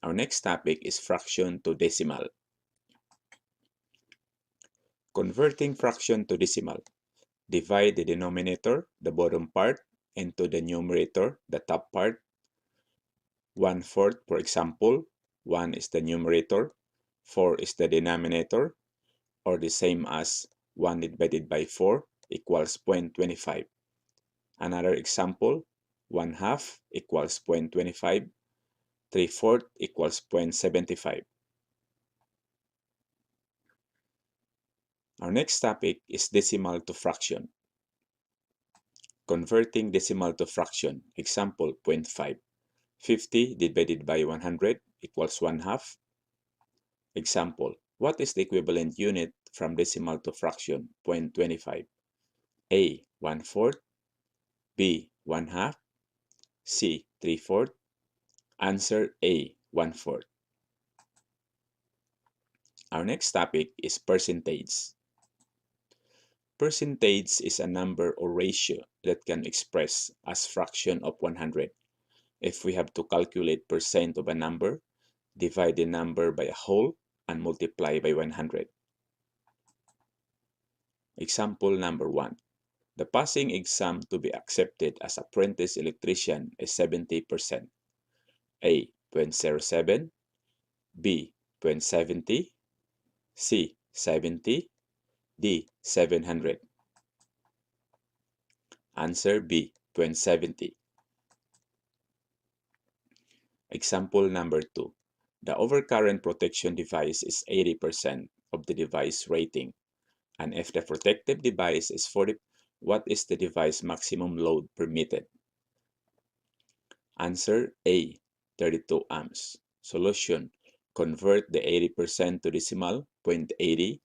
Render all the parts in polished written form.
Our next topic is fraction to decimal. Converting fraction to decimal. Divide the denominator, the bottom part, into the numerator, the top part. 1/4, for example, 1 is the numerator, 4 is the denominator, or the same as 1 divided by 4 equals 0.25. Another example, 1/2 equals 0.25, 3/4 equals 0.75. Our next topic is decimal to fraction. Converting decimal to fraction. Example, 0.5. 50 divided by 100 equals 1/2. Example, what is the equivalent unit from decimal to fraction? 0.25. A, 1/4. B, 1/2. C, 3/4. Answer A, 1/4. Our next topic is percentage. Percentage is a number or ratio that can express as fraction of 100. If we have to calculate percent of a number, divide the number by a whole and multiply by 100. Example number 1. The passing exam to be accepted as apprentice electrician is 70%. A, 0.07. B, 0.70. C, 70. D, 700. Answer B, 0.70. Example number 2. The overcurrent protection device is 80% of the device rating. And if the protective device is 40, what is the device maximum load permitted? Answer A, 32 amps. Solution, convert the 80% to decimal, 0.80.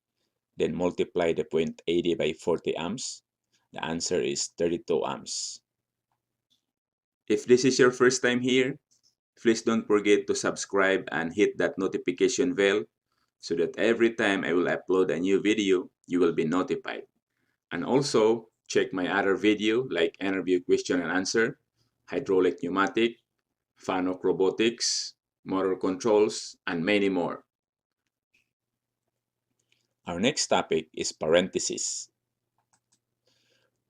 Then multiply the 0.80 by 40 amps. The answer is 32 amps. If this is your first time here, please don't forget to subscribe and hit that notification bell so that every time I will upload a new video, you will be notified. And also, check my other video like interview question and answer, hydraulic pneumatic, FANUC robotics, motor controls, and many more. Our next topic is parentheses.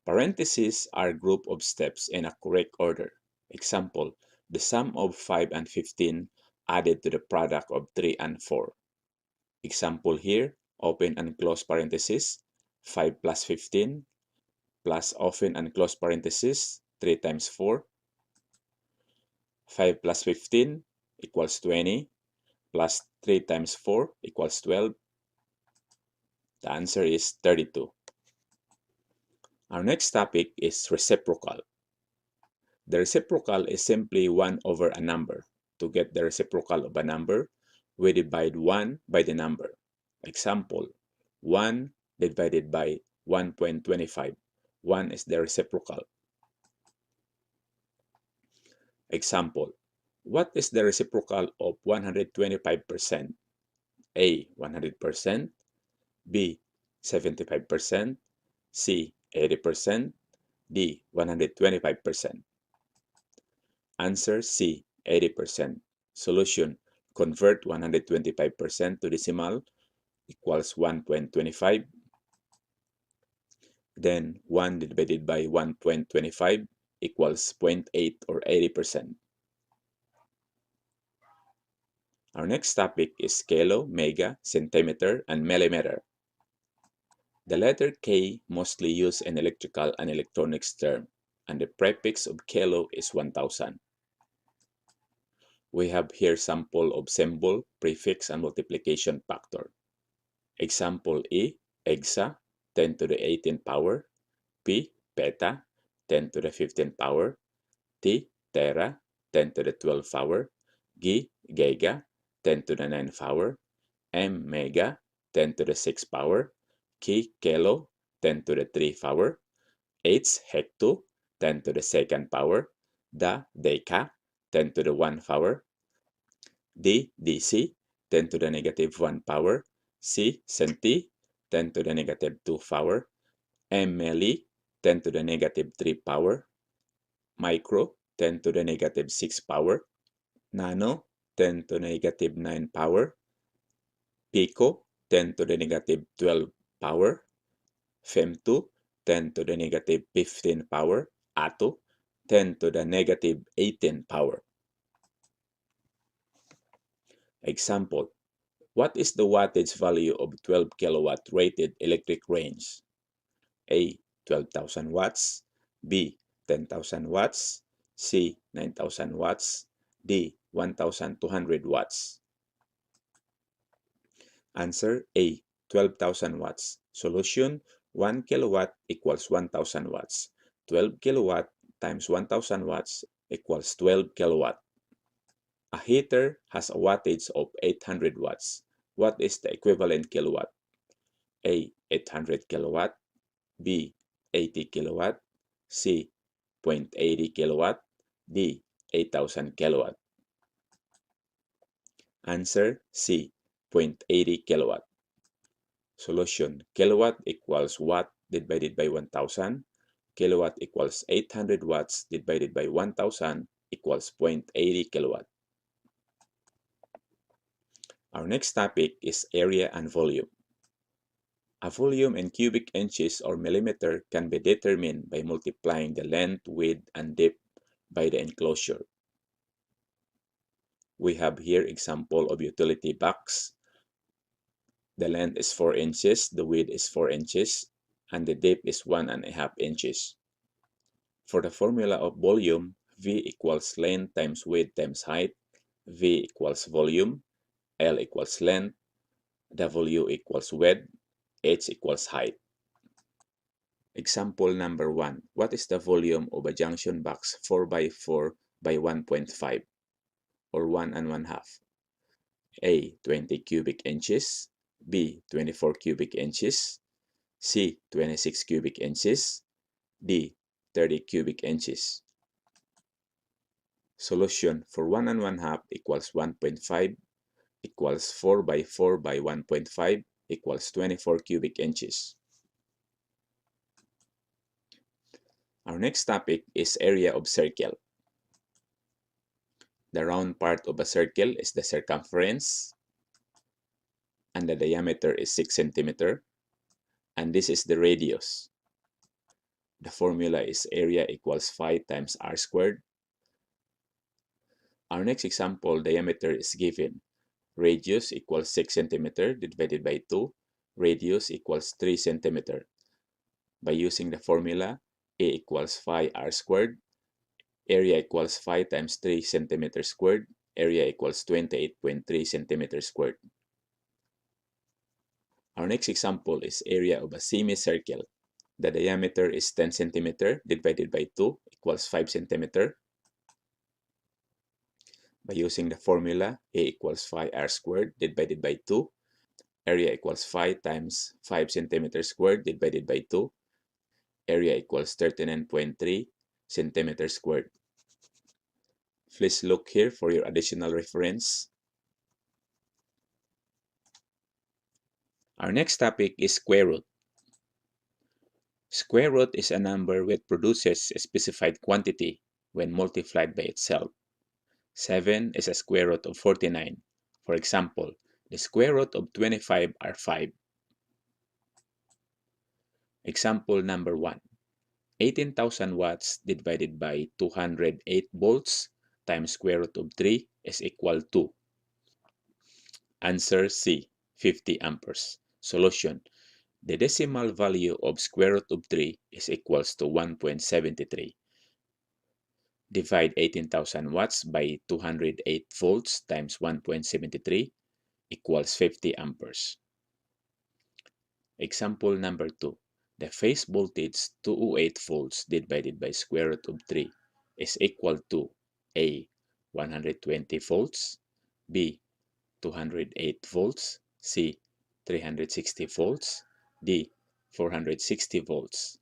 Parentheses are a group of steps in a correct order. Example, the sum of 5 and 15 added to the product of 3 and 4. Example here, open and close parentheses, 5 plus 15, plus open and close parentheses, 3 times 4. 5 plus 15 equals 20, plus 3 times 4 equals 12. The answer is 32. Our next topic is reciprocal. The reciprocal is simply 1 over a number. To get the reciprocal of a number, we divide 1 by the number. Example, 1 divided by 1.25. 1 is the reciprocal. Example, what is the reciprocal of 125%? A, 100%. B, 75%. C, 80%. D, 125%. Answer C, 80%. Solution, convert 125% to decimal equals 1.25. Then 1 divided by 1.25 equals 0.8 or 80%. Our next topic is kilo, mega, centimeter, and millimeter. The letter K mostly used in electrical and electronics term, and the prefix of kilo is 1000. We have here sample of symbol, prefix, and multiplication factor. Example E, exa, 10 to the 18th power. P, peta, 10 to the 15th power. T, tera, 10 to the 12th power. G, giga, 10 to the 9th power. M, mega, 10 to the 6th power. K, kilo, 10 to the 3rd power. H, hecto, 10 to the 2nd power. Da, deca, 10 to the 1st power. D, dc, 10 to the negative 1 power. C, centi, 10 to the negative 2 power. M, milli, 10 to the negative 3 power. Micro, 10 to the negative 6 power. Nano, 10 to the negative 9 power, pico, 10 to the negative 12 power, fem2, 10 to the negative 15 power, atto, 10 to the negative 18 power. Example, what is the wattage value of 12 kilowatt rated electric range? A. 12,000 watts, B. 10,000 watts, C. 9,000 watts, D. 1,200 watts. Answer A. 12,000 watts. Solution, 1 kilowatt equals 1,000 watts. 12 kilowatt times 1,000 watts equals 12 kilowatt. A heater has a wattage of 800 watts. What is the equivalent kilowatt? A. 800 kilowatt, B. 80 kilowatt, C. 0.80 kilowatt, D. 8,000 kilowatt. Answer C. 0.80 kilowatt. Solution, kilowatt equals watt divided by 1,000. Kilowatt equals 800 watts divided by 1,000 equals 0.80 kilowatt. Our next topic is area and volume. A volume in cubic inches or millimeter can be determined by multiplying the length, width, and depth by the enclosure. We have here example of utility box. The length is 4 inches, the width is 4 inches, and the depth is 1.5 inches. For the formula of volume, V equals length times width times height, V equals volume, L equals length, W equals width, H equals height. Example number 1. What is the volume of a junction box 4 by 4 by 1.5 or 1 and 1/2? A. 20 cubic inches, B. 24 cubic inches, C. 26 cubic inches, D. 30 cubic inches. Solution for 1 and 1/2 equals 1.5 equals 4 by 4 by 1.5 equals 24 cubic inches. Our next topic is area of circle. The round part of a circle is the circumference, and the diameter is 6 centimeter, and this is the radius. The formula is area equals 5 times r squared. Our next example, diameter is given. Radius equals 6 centimeter divided by 2. Radius equals 3 centimeter. By using the formula, A equals 5r squared. Area equals 5 times 3 centimeter squared. Area equals 28.3 centimeter squared. Our next example is area of a semicircle. The diameter is 10 centimeter divided by 2 equals 5 centimeter. By using the formula, A equals 5r squared divided by 2. Area equals 5 times 5 centimeter squared divided by 2. Area equals 39.3 centimeter squared. Please look here for your additional reference. Our next topic is square root. Square root is a number which produces a specified quantity when multiplied by itself. 7 is a square root of 49. For example, the square root of 25 are 5. Example number 1. 18,000 watts divided by 208 volts times square root of 3 is equal to. Answer C. 50 amperes. Solution. The decimal value of square root of 3 is equals to 1.73. Divide 18,000 watts by 208 volts times 1.73 equals 50 amperes. Example number 2. The phase voltage 208 volts divided by square root of 3 is equal to A. 120 volts, B. 208 volts, C. 360 volts, D. 460 volts.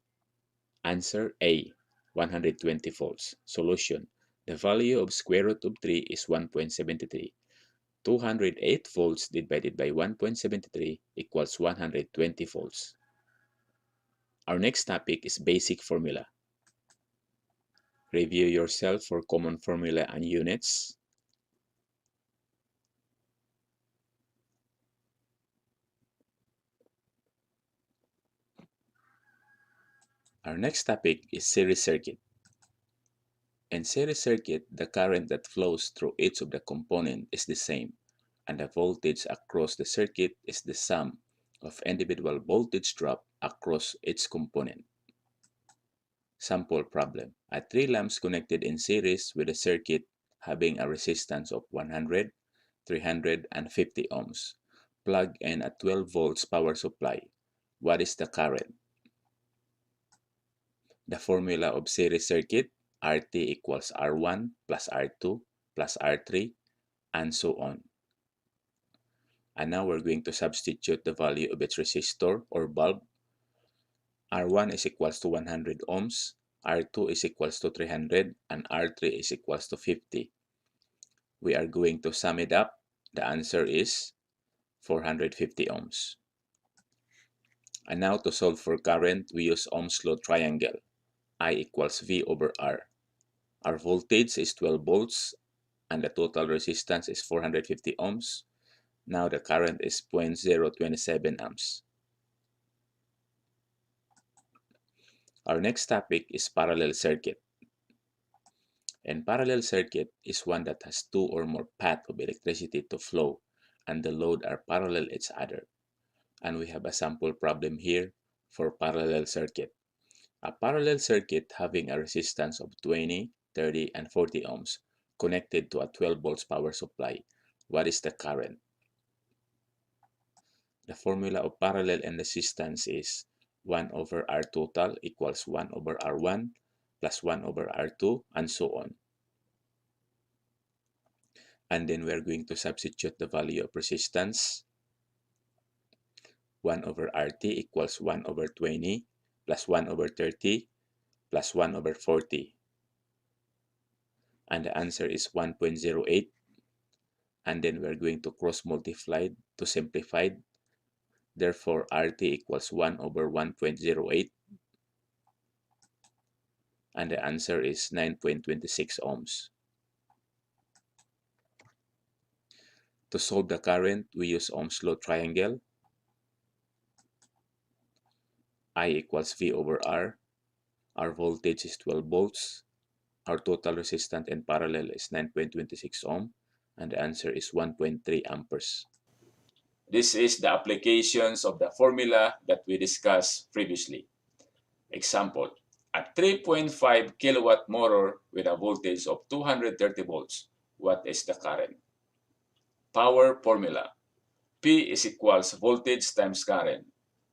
Answer A. 120 volts. Solution. The value of square root of 3 is 1.73. 208 volts divided by 1.73 equals 120 volts. Our next topic is basic formula. Review yourself for common formula and units. Our next topic is series circuit. In series circuit, the current that flows through each of the components is the same, and the voltage across the circuit is the sum of individual voltage drop across each component. Sample problem. A 3 lamps connected in series with a circuit having a resistance of 100, 300, and 50 ohms. Plug in a 12 volts power supply. What is the current? The formula of series circuit, RT equals R1 plus R2 plus R3, and so on. And now we're going to substitute the value of its resistor or bulb. R1 is equals to 100 ohms, R2 is equals to 300, and R3 is equals to 50. We are going to sum it up. The answer is 450 ohms. And now to solve for current, we use Ohm's law triangle. I equals V over R. Our voltage is 12 volts and the total resistance is 450 ohms. Now the current is 0.027 amps. Our next topic is parallel circuit. And parallel circuit is one that has two or more paths of electricity to flow and the load are parallel each other. And we have a sample problem here for parallel circuit. A parallel circuit having a resistance of 20, 30, and 40 ohms connected to a 12 volts power supply. What is the current? The formula of parallel and resistance is 1 over R total equals 1 over R1 plus 1 over R2 and so on. And then we're going to substitute the value of resistance. 1 over RT equals 1 over 20 plus 1 over 30 plus 1 over 40. And the answer is 1.08. And then we're going to cross multiply to simplify. Therefore, RT equals 1 over 1.08. And the answer is 9.26 ohms. To solve the current, we use Ohm's law triangle. I equals V over R. Our voltage is 12 volts. Our total resistance in parallel is 9.26 ohm. And the answer is 1.3 amperes. This is the applications of the formula that we discussed previously. Example, a 3.5 kilowatt motor with a voltage of 230 volts. What is the current? Power formula. P is equals voltage times current.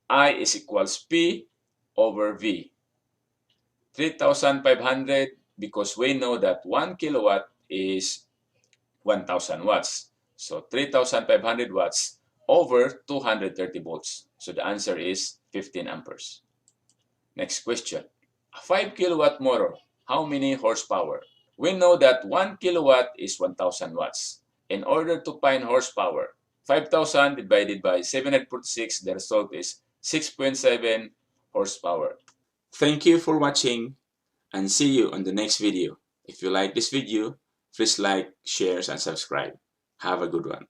I is equals P over V. 3,500 because we know that 1 kilowatt is 1,000 watts. So 3,500 watts over 230 volts. So the answer is 15 amperes. Next question. A 5 kilowatt motor, how many horsepower? We know that 1 kilowatt is 1,000 watts. In order to find horsepower, 5,000 divided by 746, the result is 6.7 horsepower. Thank you for watching and see you on the next video. If you like this video, please like, share, and subscribe. Have a good one.